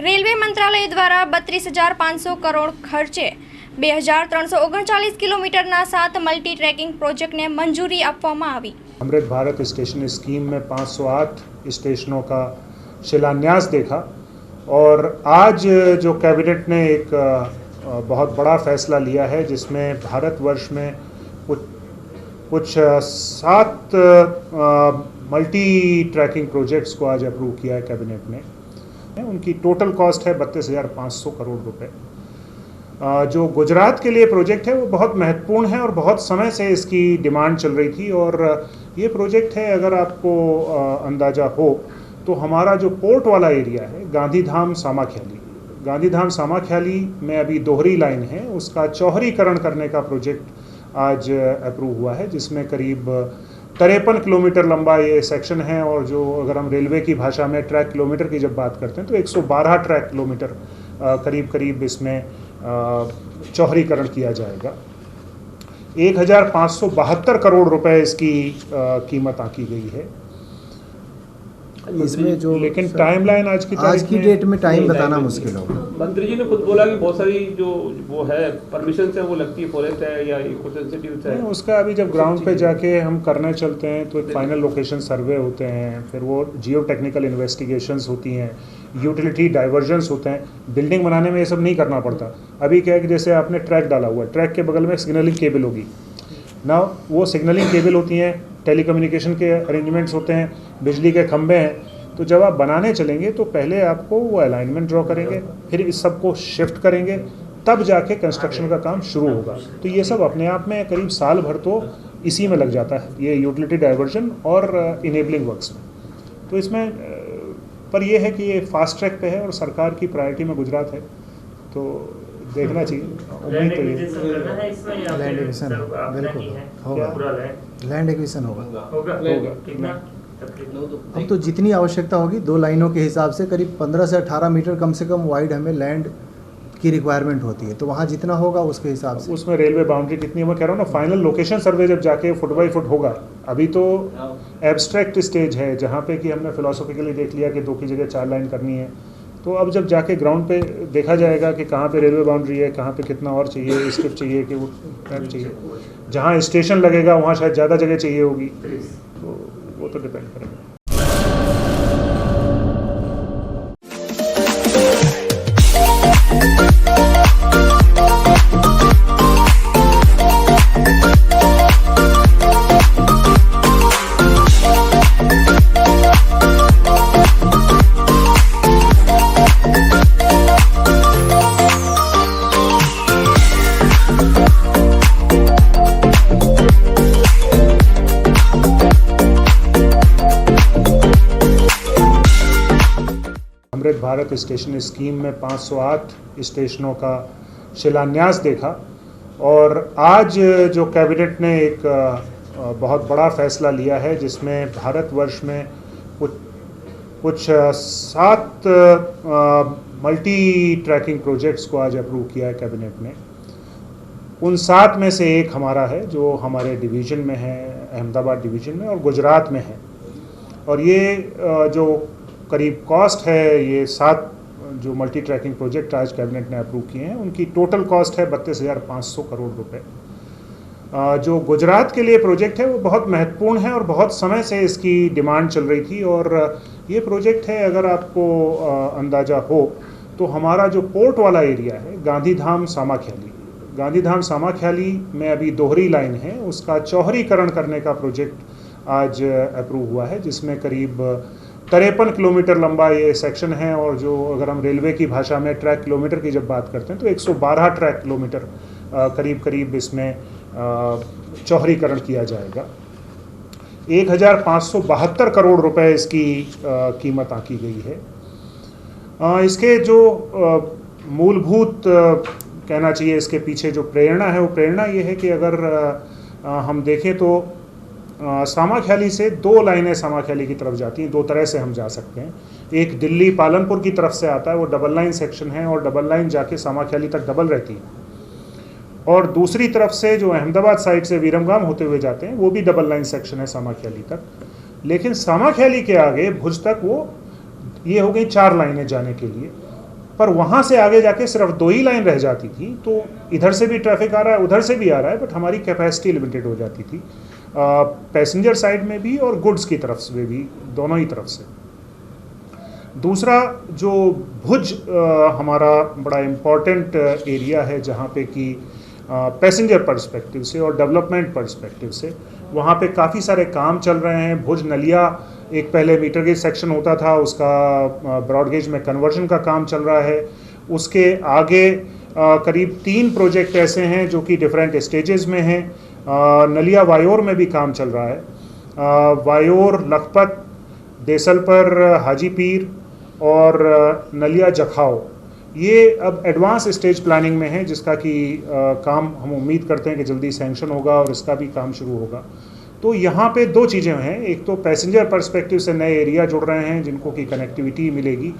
Railway મંત્રાલય દ્વારા 32,500 કરોડ ખર્ચે 2,339 કિલોમીટરના 7 મલ્ટી ટ્રેકિંગ પ્રોજેક્ટને મંજૂરી આપવામાં આવી। अमृत भारत स्टेशन स्कीम में 508 स्टेशनों का शिलान्यास देखा और आज जो कैबिनेट ने एक बहुत बड़ा फैसला लिया है जिसमें भारतवर्ष में कुछ 7 मल्टी ट्रैकिंग प्रोजेक्ट्स को आज अप्रूव किया है कैबिनेट ने। उनकी टोटल कॉस्ट है 32,500 करोड़ रुपए। जो गुजरात के लिए प्रोजेक्ट है वो बहुत महत्वपूर्ण है और बहुत समय से इसकी डिमांड चल रही थी और ये प्रोजेक्ट है, अगर आपको अंदाज़ा हो तो हमारा जो पोर्ट वाला एरिया है गांधीधाम सामाख्याली में अभी दोहरी लाइन है, उसका चौहरीकरण करने का प्रोजेक्ट आज अप्रूव हुआ है जिसमें करीब 53 किलोमीटर लंबा ये सेक्शन है और जो अगर हम रेलवे की भाषा में ट्रैक किलोमीटर की जब बात करते हैं तो 112 ट्रैक किलोमीटर करीब इसमें चौहरीकरण किया जाएगा। 1,572 करोड़ रुपए इसकी कीमत आंकी गई है। इसमें जो लेकिन टाइमलाइन आज की डेट में टाइम बताना मुश्किल होगा। मंत्री जी ने खुद बोला कि बहुत सारी जो वो है परमिशन है वो लगती है फॉरेस्ट है या इको सेंसिटिव है। उसका अभी जब ग्राउंड पे जाके हम करने चलते हैं तो एक फाइनल लोकेशन सर्वे होते हैं, फिर वो जियो टेक्निकल इन्वेस्टिगेशंस होती हैं, यूटिलिटी डाइवर्जन्स होते हैं। बिल्डिंग बनाने में ये सब नहीं करना पड़ता। अभी क्या है कि जैसे आपने ट्रैक डाला हुआ है, ट्रैक के बगल में सिग्नलिंग केबल होगी ना, वो सिग्नलिंग केबल होती हैं, टेलीकम्युनिकेशन के अरेंजमेंट्स होते हैं, बिजली के खंभे हैं। तो जब आप बनाने चलेंगे तो पहले आपको वो अलाइनमेंट ड्रॉ करेंगे, फिर इस सब को शिफ्ट करेंगे, तब जाके कंस्ट्रक्शन का काम शुरू होगा। तो ये सब अपने आप में करीब साल भर तो इसी में लग जाता है, ये यूटिलिटी डाइवर्जन और इनेबलिंग वर्क्स में। तो इसमें पर यह है कि ये फास्ट ट्रैक पे है और सरकार की प्रायोरिटी में गुजरात है, तो देखना चाहिए। उम्मीद तो ये लैंड एक्विजिशन बिल्कुल होगा, लैंड एक्विजिशन होगा। अब तो जितनी आवश्यकता होगी 2 लाइनों के हिसाब से करीब 15 से 18 मीटर कम से कम वाइड हमें लैंड की रिक्वायरमेंट होती है, तो वहाँ जितना होगा उसके हिसाब से उसमें रेलवे बाउंड्री कितनी है मैं कह रहा हूँ ना, फाइनल लोकेशन सर्वे जब जाके फुट बाई फुट होगा। अभी तो एब्स्ट्रैक्ट स्टेज है जहाँ पे कि हमने फिलोसॉफिकली देख लिया कि 2 की जगह 4 लाइन करनी है। तो अब जब जाके ग्राउंड पे देखा जाएगा कि कहाँ पे रेलवे बाउंड्री है, कहाँ पे कितना और चाहिए, स्ट्रिप चाहिए कि वो ट्रैक चाहिए, जहाँ स्टेशन लगेगा वहाँ शायद ज़्यादा जगह चाहिए होगी, तो वो तो डिपेंड करेगा। अमृत भारत स्टेशन स्कीम में 508 स्टेशनों का शिलान्यास देखा और आज जो कैबिनेट ने एक बहुत बड़ा फैसला लिया है जिसमें भारतवर्ष में कुछ 7 मल्टी ट्रैकिंग प्रोजेक्ट्स को आज अप्रूव किया है कैबिनेट ने। उन 7 में से एक हमारा है जो हमारे डिवीज़न में है, अहमदाबाद डिवीज़न में और गुजरात में है। और ये जो करीब कॉस्ट है, ये 7 जो मल्टी ट्रैकिंग प्रोजेक्ट आज कैबिनेट ने अप्रूव किए हैं, उनकी टोटल कॉस्ट है 32,500 करोड़ रुपए। जो गुजरात के लिए प्रोजेक्ट है वो बहुत महत्वपूर्ण है और बहुत समय से इसकी डिमांड चल रही थी और ये प्रोजेक्ट है, अगर आपको अंदाज़ा हो तो हमारा जो पोर्ट वाला एरिया है गांधीधाम सामाख्याली में अभी दोहरी लाइन है, उसका चौहरीकरण करने का प्रोजेक्ट आज अप्रूव हुआ है जिसमें करीब 53 किलोमीटर लंबा ये सेक्शन है और जो अगर हम रेलवे की भाषा में ट्रैक किलोमीटर की जब बात करते हैं तो 112 ट्रैक किलोमीटर करीब इसमें चौहरीकरण किया जाएगा। 1,572 करोड़ रुपए इसकी कीमत आंकी गई है। इसके जो मूलभूत कहना चाहिए इसके पीछे जो प्रेरणा है वो प्रेरणा ये है कि अगर हम देखें तो सामाख्याली से 2 लाइनें सामाख्याली की तरफ जाती हैं। 2 तरह से हम जा सकते हैं। एक दिल्ली पालनपुर की तरफ से आता है, वो डबल लाइन सेक्शन है और डबल लाइन जाके सामाख्याली तक डबल रहती है। और दूसरी तरफ से जो अहमदाबाद साइड से विरमगाम होते हुए जाते हैं वो भी डबल लाइन सेक्शन है सामाख्याली तक। लेकिन सामाख्याली के आगे भुज तक वो ये हो गई 4 लाइनें जाने के लिए। पर वहाँ से आगे जाके सिर्फ 2 ही लाइन रह जाती थी, तो इधर से भी ट्रैफिक आ रहा है, उधर से भी आ रहा है, बट हमारी कैपेसिटी लिमिटेड हो जाती थी, पैसेंजर साइड में भी और गुड्स की तरफ से भी, दोनों ही तरफ से। दूसरा जो भुज हमारा बड़ा इम्पॉर्टेंट एरिया है जहाँ पे कि पैसेंजर पर्सपेक्टिव से और डेवलपमेंट पर्सपेक्टिव से वहाँ पे काफ़ी सारे काम चल रहे हैं। भुज नलिया एक पहले मीटर गेज सेक्शन होता था, उसका ब्रॉड गेज में कन्वर्जन का काम चल रहा है। उसके आगे करीब 3 प्रोजेक्ट ऐसे हैं जो कि डिफरेंट स्टेजेस में हैं। नलिया वायोर में भी काम चल रहा है। वायोर लखपत, देसलपर हाजीपीर और नलिया जखाओ, ये अब एडवांस स्टेज प्लानिंग में है, जिसका कि काम हम उम्मीद करते हैं कि जल्दी सैंक्शन होगा और इसका भी काम शुरू होगा। तो यहाँ पे 2 चीज़ें हैं, एक तो पैसेंजर पर्सपेक्टिव से नए एरिया जुड़ रहे हैं जिनको कि कनेक्टिविटी मिलेगी।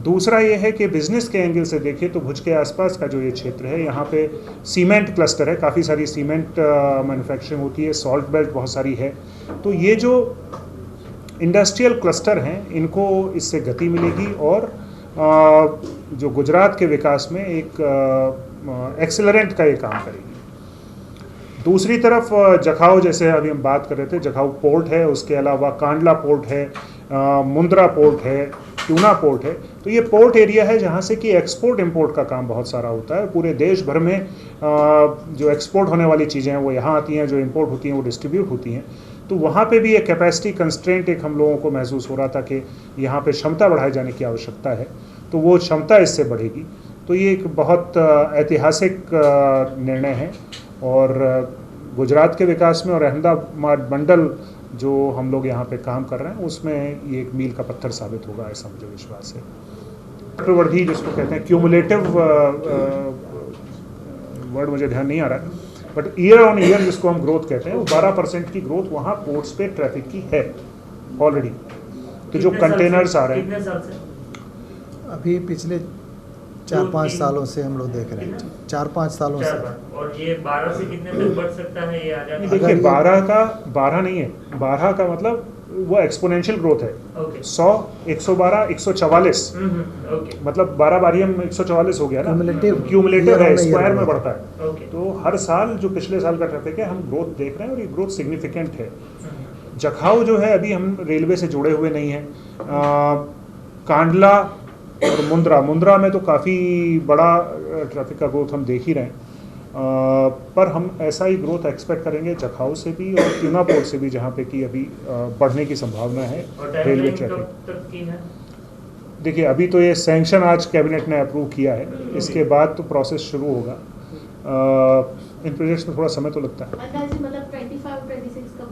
दूसरा ये है कि बिज़नेस के एंगल से देखें तो भुज के आसपास का जो ये क्षेत्र है, यहाँ पे सीमेंट क्लस्टर है, काफ़ी सारी सीमेंट मैन्युफैक्चरिंग होती है, सॉल्ट बेल्ट बहुत सारी है। तो ये जो इंडस्ट्रियल क्लस्टर हैं, इनको इससे गति मिलेगी और जो गुजरात के विकास में एक एक्सेलरेंट का ये काम करेगी। दूसरी तरफ जखाऊ, जैसे अभी हम बात कर रहे थे, जखाऊ पोर्ट है, उसके अलावा कांडला पोर्ट है, मुंद्रा पोर्ट है, ट्यूना पोर्ट है। तो ये पोर्ट एरिया है जहाँ से कि एक्सपोर्ट इंपोर्ट का काम बहुत सारा होता है। पूरे देश भर में जो एक्सपोर्ट होने वाली चीज़ें हैं वो यहाँ आती हैं, जो इंपोर्ट होती हैं वो डिस्ट्रीब्यूट होती हैं। तो वहाँ पे भी एक कैपेसिटी कंस्ट्रेंट एक हम लोगों को महसूस हो रहा था कि यहाँ पे क्षमता बढ़ाए जाने की आवश्यकता है, तो वो क्षमता इससे बढ़ेगी। तो ये एक बहुत ऐतिहासिक निर्णय है और गुजरात के विकास में और अहमदाबाद मंडल जो हम लोग यहाँ पे काम कर रहे हैं उसमें ये एक मील का पत्थर साबित होगा, ऐसा मुझे विश्वास है। चक्रवृद्धि जिसको कहते हैं, क्यूमुलेटिव वर्ड मुझे ध्यान नहीं आ रहा है, बट ईयर ऑन ईयर जिसको हम ग्रोथ कहते हैं, वो 12% की ग्रोथ वहाँ पोर्ट्स पे ट्रैफिक की है ऑलरेडी। तो जो कंटेनर्स आ रहे हैं, अभी पिछले 4-5 सालों से हम लोग देख रहे हैं, 4-5 सालों से। और ये 12 से कितने तक बढ़ सकता है? ये आ जाएगा? देखिए 12 नहीं है, 12 का मतलब वो एक्सपोनेंशियल ग्रोथ है। 100, 112, 144, मतलब 12 बारी में 144 हो गया ना, क्यूमुलेटिव है, स्क्वायर में बढ़ता है। तो हर साल जो पिछले साल का ट्रैफिक है हम ग्रोथ देख रहे हैं और ये ग्रोथ सिग्निफिकेंट है। जखाऊ जो है अभी हम रेलवे से जुड़े हुए नहीं हैं। कांडला और मुंद्रा में तो काफ़ी बड़ा ट्रैफिक का ग्रोथ हम देख ही रहे हैं, पर हम ऐसा ही ग्रोथ एक्सपेक्ट करेंगे जखाऊ से भी और ट्यूना पोर्ट से भी, जहाँ पे कि अभी बढ़ने की संभावना है रेलवे ट्रैफिक। देखिए अभी तो ये सैंक्शन आज कैबिनेट ने अप्रूव किया है, इसके बाद तो प्रोसेस शुरू होगा। इन प्रोजेक्ट्स में थोड़ा समय तो लगता है। मतलब 25-26 का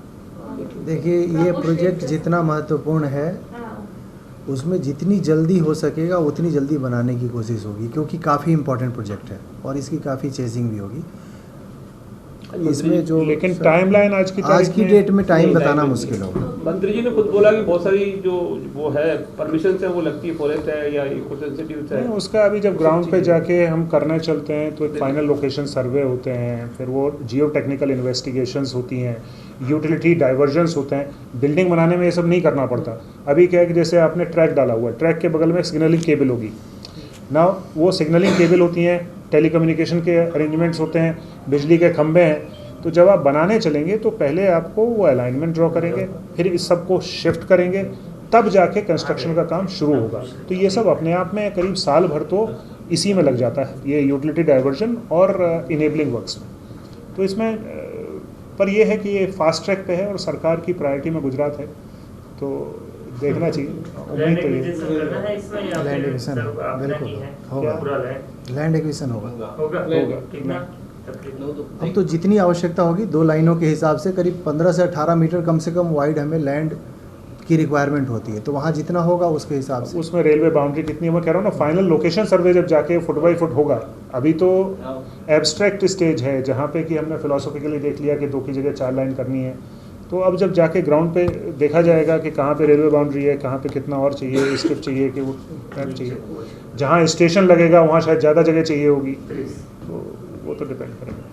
देखिए ये प्रोजेक्ट जितना महत्वपूर्ण है उसमें जितनी जल्दी हो सकेगा उतनी जल्दी बनाने की कोशिश होगी, क्योंकि काफ़ी इम्पोर्टेंट प्रोजेक्ट है और इसकी काफ़ी चेजिंग भी होगी इसमें। जो लेकिन टाइमलाइन आज की डेट में टाइम बताना मुश्किल होगा। मंत्री जी ने खुद बोला कि बहुत सारी जो वो है परमिशन है वो लगती है फॉरेस्ट है या इको सेंसिटिव है। उसका अभी जब ग्राउंड पे जाके हम करने चलते हैं तो एक फाइनल लोकेशन सर्वे होते हैं, फिर वो जियो टेक्निकल इन्वेस्टिगेशंस होती हैं, यूटिलिटी डाइवर्जन्स होते हैं। बिल्डिंग बनाने में ये सब नहीं करना पड़ता। अभी क्या है कि जैसे आपने ट्रैक डाला हुआ है, ट्रैक के बगल में सिग्नलिंग केबल होगी ना, वो सिग्नलिंग केबल होती हैं, टेलीकम्युनिकेशन के अरेंजमेंट्स होते हैं, बिजली के खंभे हैं। तो जब आप बनाने चलेंगे तो पहले आपको वो अलाइनमेंट ड्रॉ करेंगे, फिर इस सब को शिफ्ट करेंगे, तब जाके कंस्ट्रक्शन का काम शुरू होगा। तो ये सब अपने आप में करीब साल भर तो इसी में लग जाता है, ये यूटिलिटी डाइवर्जन और इनेबलिंग वर्क्स में। तो इसमें पर यह है कि ये फास्ट ट्रैक पे है और सरकार की प्रायोरिटी में गुजरात है, तो देखना चाहिए। उम्मीद तो ये लैंड एक्विजिशन बिल्कुल होगा, लैंड एक्विजिशन होगा। अब तो जितनी आवश्यकता होगी 2 लाइनों के हिसाब से करीब 15 से 18 मीटर कम से कम वाइड हमें लैंड की रिक्वायरमेंट होती है, तो वहाँ जितना होगा उसके हिसाब से। उसमें रेलवे बाउंड्री कितनी है मैं कह रहा हूँ ना, फाइनल लोकेशन सर्वे जब जाके फुट बाई फुट होगा। अभी तो एब्स्ट्रैक्ट स्टेज है जहाँ पे कि हमने फिलोसॉफिकली देख लिया कि 2 की जगह 4 लाइन करनी है। तो अब जब जाके ग्राउंड पे देखा जाएगा कि कहाँ पे रेलवे बाउंड्री है, कहाँ पे कितना और चाहिए, स्ट्रिप चाहिए कि वो ट्रैक चाहिए, जहाँ स्टेशन लगेगा वहाँ शायद ज़्यादा जगह चाहिए होगी, तो वो तो डिपेंड करेगा।